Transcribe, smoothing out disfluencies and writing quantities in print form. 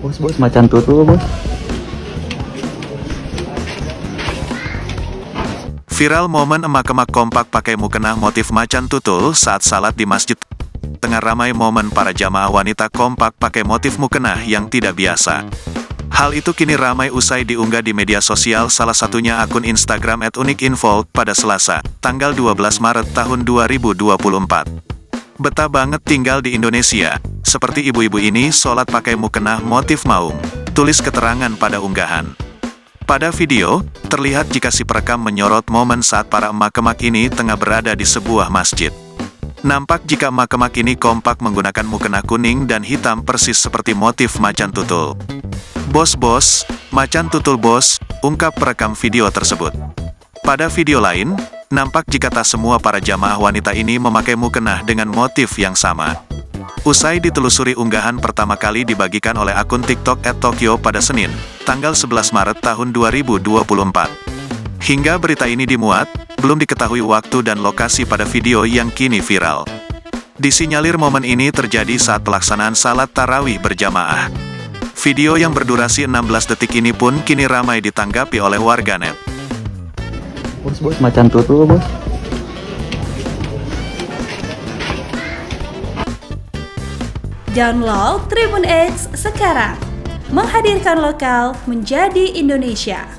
Bos, macan tutul, bos. Viral momen emak-emak kompak pakai mukena motif macan tutul saat salat di masjid. Tengah ramai momen para jamaah wanita kompak pakai motif mukena yang tidak biasa. Hal itu kini ramai usai diunggah di media sosial, salah satunya akun Instagram @unikinvolk pada Selasa, tanggal 12 Maret tahun 2024. Betah banget tinggal di Indonesia, seperti ibu-ibu ini sholat pakai mukena motif maung, tulis keterangan pada unggahan. Pada video, terlihat jika si perekam menyorot momen saat para emak-emak ini tengah berada di sebuah masjid. Nampak jika emak-emak ini kompak menggunakan mukena kuning dan hitam persis seperti motif macan tutul. Bos, macan tutul bos, ungkap perekam video tersebut. Pada video lain, nampak jika tak semua para jamaah wanita ini memakai mukena dengan motif yang sama. Usai ditelusuri, unggahan pertama kali dibagikan oleh akun TikTok @Tokyo pada Senin, tanggal 11 Maret tahun 2024. Hingga berita ini dimuat, belum diketahui waktu dan lokasi pada video yang kini viral. Disinyalir momen ini terjadi saat pelaksanaan salat tarawih berjamaah. Video yang berdurasi 16 detik ini pun kini ramai ditanggapi oleh warganet. Bos, macan tutul, bos. Download Tribun X sekarang, menghadirkan lokal menjadi Indonesia.